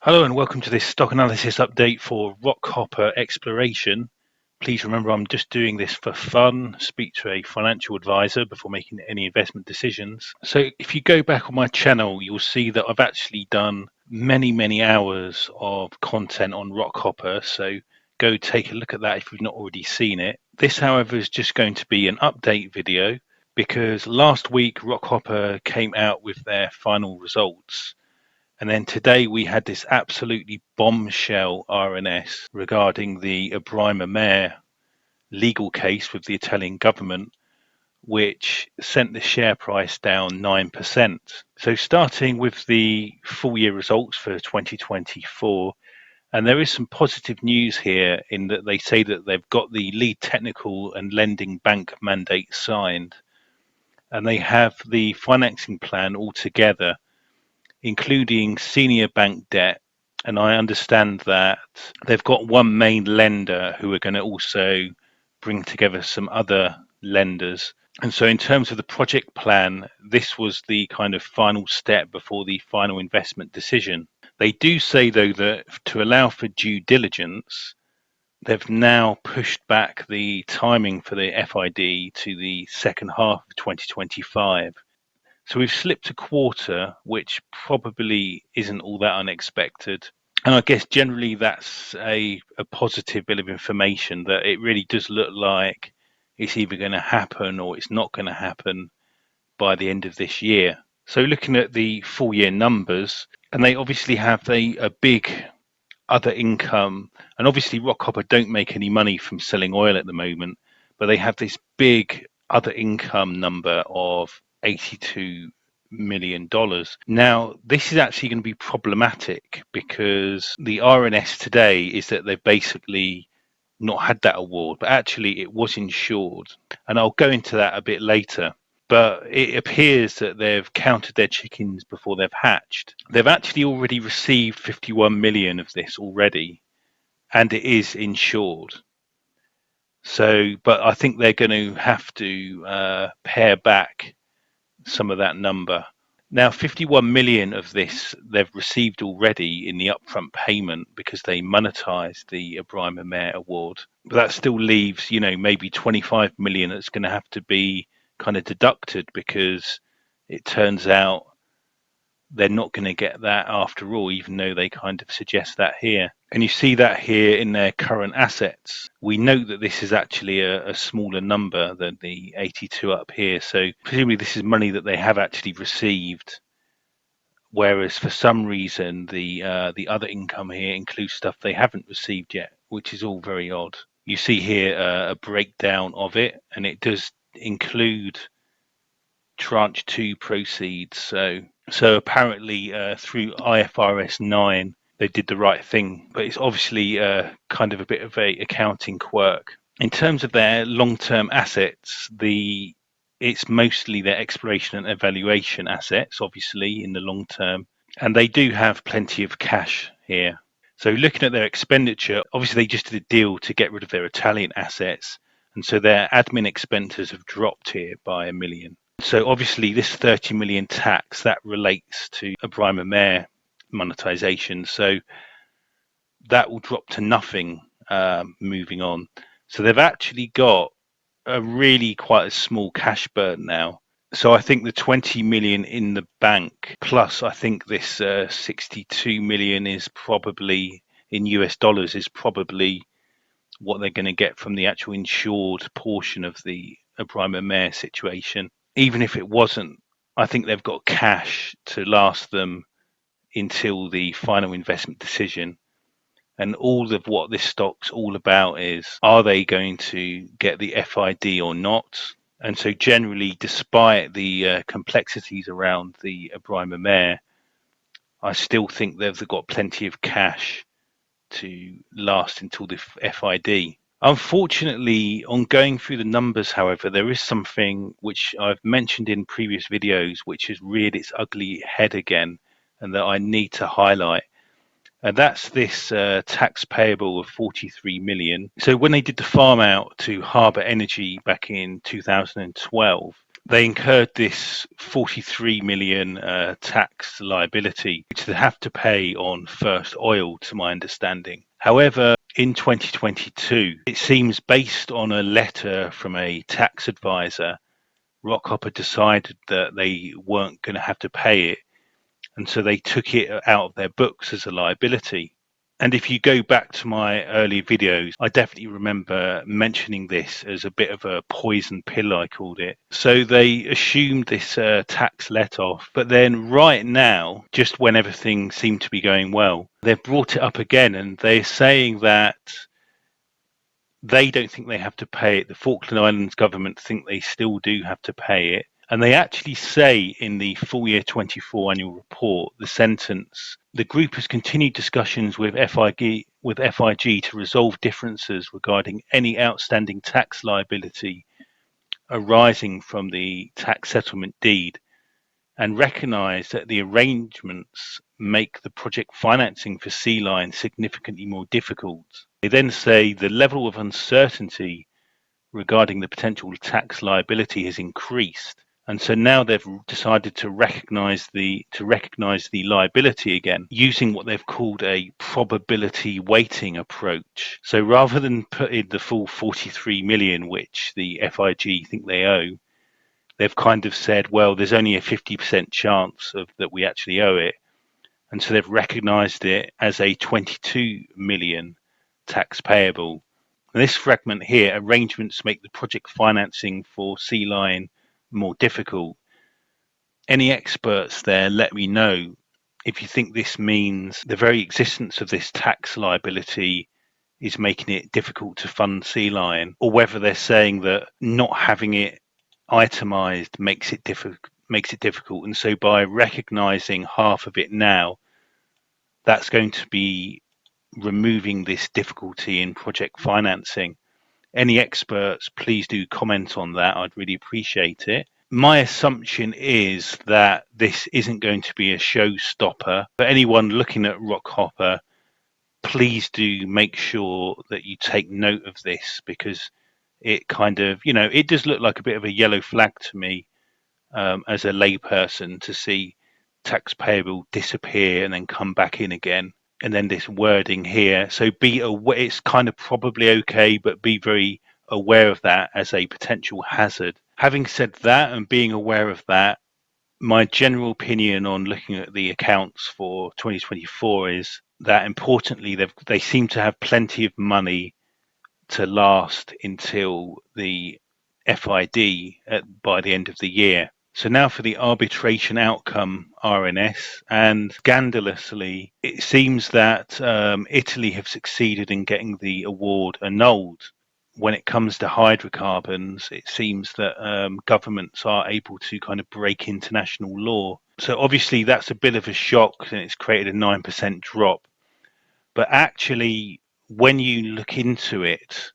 Hello and welcome to this stock analysis update for Rockhopper Exploration. Please remember I'm just doing this for fun. Speak to a financial advisor before making any investment decisions. So if you go back on my channel, you'll see that I've actually done many hours of content on Rockhopper. So go take a look at that if you've not already seen it. This, however, is just going to be an update video because last week Rockhopper came out with their final results. And then today we had this absolutely bombshell RNS regarding the Abrima Mayor legal case with the Italian government, which sent the share price down 9%. So starting with the full year results for 2024, and there is some positive news here in that they say that they've got the lead technical and lending bank mandate signed, and they have the financing plan all together, including senior bank debt. And I understand that they've got one main lender who are going to also bring together some other lenders. And so in terms of the project plan, this was the kind of final step before the final investment decision. They do say, though, that to allow for due diligence, they've now pushed back the timing for the FID to the second half of 2025. So we've slipped a quarter, which probably isn't all that unexpected. And I guess generally that's a positive bit of information that it really does look like it's either going to happen or it's not going to happen by the end of this year. So looking at the full year numbers, and they obviously have a big other income, and obviously Rockhopper don't make any money from selling oil at the moment, but they have this big other income number of $82 million. Now, this is actually going to be problematic because the RNS today is that they've basically not had that award, but actually it was insured. And I'll go into that a bit later. But it appears that they've counted their chickens before they've hatched. They've actually already received 51 million of this already, and it is insured. So, but I think they're going to have to pare back some of that number. Now, 51 million of this they've received already in the upfront payment because they monetized the Abrima Mayor Award. But that still leaves, maybe 25 million that's going to have to be kind of deducted because it turns out they're not going to get that after all, even though they kind of suggest that here. And you see that here in their current assets. We note that this is actually a smaller number than the 82 up here. So presumably this is money that they have actually received, whereas for some reason the other income here includes stuff they haven't received yet, which is all very odd. You see here a breakdown of it, and it does include tranche 2 proceeds. So apparently through IFRS 9 they did the right thing, but it's obviously kind of a bit of a accounting quirk. In terms of their long-term assets, it's mostly their exploration and evaluation assets, obviously in the long term, and they do have plenty of cash here. So looking at their expenditure, obviously they just did a deal to get rid of their Italian assets, and so their admin expenses have dropped here by $1 million. So obviously this 30 million tax that relates to Abrima Mayor monetization, so that will drop to nothing moving on. So they've actually got a really quite a small cash burn now. So I think the 20 million in the bank plus I think this 62 million is probably in US dollars is probably what they're going to get from the actual insured portion of the Abrima Mayor situation. Even if it wasn't, I think they've got cash to last them until the final investment decision. And all of what this stock's all about is, are they going to get the FID or not? And so generally, despite the complexities around the Abrima Mayor, I still think they've got plenty of cash to last until the FID. Unfortunately, on going through the numbers, however, there is something which I've mentioned in previous videos, which has reared its ugly head again, and that I need to highlight. And that's this tax payable of 43 million. So when they did the farm out to Harbour Energy back in 2012, they incurred this 43 million tax liability, which they have to pay on first oil, to my understanding. However, in 2022, it seems based on a letter from a tax advisor, Rockhopper decided that they weren't going to have to pay it, and so they took it out of their books as a liability. And if you go back to my earlier videos, I definitely remember mentioning this as a bit of a poison pill, I called it. So they assumed this tax let off, but then right now, just when everything seemed to be going well, they've brought it up again, and they're saying that they don't think they have to pay it. The Falkland Islands government think they still do have to pay it. And they actually say in the full year 24 annual report, the sentence, the group has continued discussions with FIG to resolve differences regarding any outstanding tax liability arising from the tax settlement deed, and recognise that the arrangements make the project financing for Sea Line significantly more difficult. They then say the level of uncertainty regarding the potential tax liability has increased, and so now they've decided to recognise the liability again, using what they've called a probability weighting approach. So rather than put in the full 43 million, which the FIG think they owe, they've kind of said, well, there's only a 50% chance of that we actually owe it, and so they've recognised it as a 22 million tax payable. This fragment here, arrangements make the project financing for Sea Line more difficult. Any experts there, let me know if you think this means the very existence of this tax liability is making it difficult to fund Sea Line, or whether they're saying that not having it itemized makes it difficult, and so by recognizing half of it now, that's going to be removing this difficulty in project financing. Any experts, please do comment on that. I'd really appreciate it. My assumption is that this isn't going to be a showstopper. For anyone looking at Rockhopper, please do make sure that you take note of this, because it kind of, it does look like a bit of a yellow flag to me as a layperson to see tax payable disappear and then come back in again. And then this wording here. So be aware, it's kind of probably okay, but be very aware of that as a potential hazard. Having said that, and being aware of that, my general opinion on looking at the accounts for 2024 is that importantly, they seem to have plenty of money to last until the FID by the end of the year. So now for the arbitration outcome, RNS, and scandalously, it seems that Italy have succeeded in getting the award annulled. When it comes to hydrocarbons, it seems that governments are able to kind of break international law. So obviously that's a bit of a shock, and it's created a 9% drop. But actually, when you look into it,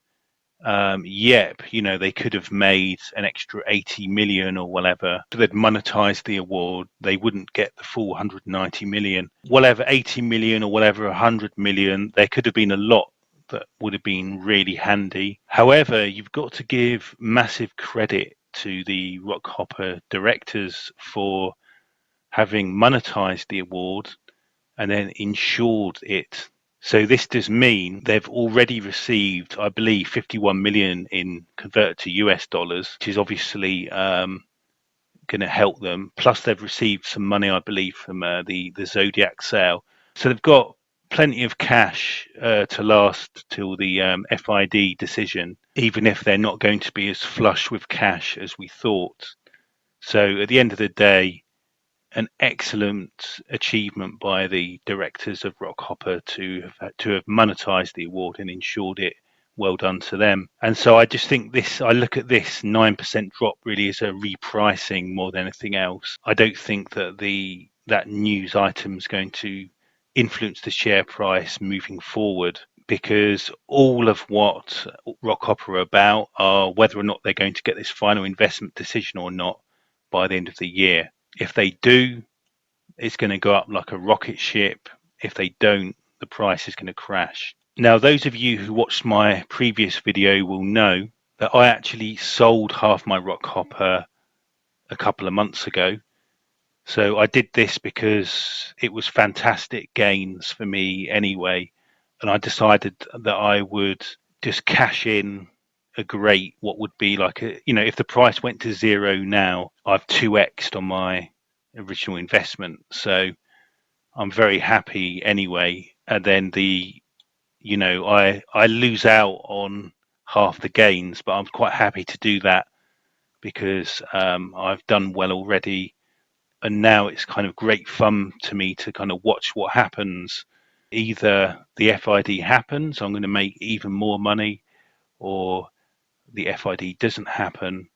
they could have made an extra 80 million or whatever. So they'd monetized the award. They wouldn't get the full 190 million. Whatever, 80 million or whatever, 100 million. There could have been a lot that would have been really handy. However, you've got to give massive credit to the Rockhopper directors for having monetized the award and then insured it. So this does mean they've already received, I believe, 51 million in converted to US dollars, which is obviously going to help them. Plus, they've received some money, I believe, from the Zodiac sale. So they've got plenty of cash to last till the FID decision, even if they're not going to be as flush with cash as we thought. So at the end of the day, an excellent achievement by the directors of Rockhopper to have monetized the award and insured it. Well done to them. And so I just think I look at this 9% drop really as a repricing more than anything else. I don't think that that news item is going to influence the share price moving forward, because all of what Rockhopper are about are whether or not they're going to get this final investment decision or not by the end of the year. If they do, it's going to go up like a rocket ship. If they don't, the price is going to crash. Now, those of you who watched my previous video will know that I actually sold half my Rockhopper a couple of months ago. So I did this because it was fantastic gains for me anyway, and I decided that I would just cash in what would be like if the price went to zero now, I've 2x'd on my original investment. So I'm very happy anyway. And then I lose out on half the gains, but I'm quite happy to do that because I've done well already. And now it's kind of great fun to me to kind of watch what happens. Either the FID happens, I'm going to make even more money, or the FID doesn't happen,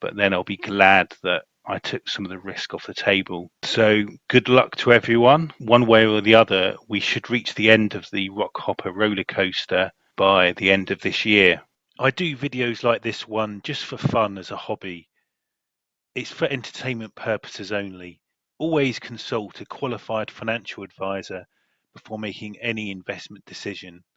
but then I'll be glad that I took some of the risk off the table. So good luck to everyone. One way or the other, we should reach the end of the Rockhopper roller coaster by the end of this year. I do videos like this one just for fun as a hobby. It's for entertainment purposes only. Always consult a qualified financial advisor before making any investment decision.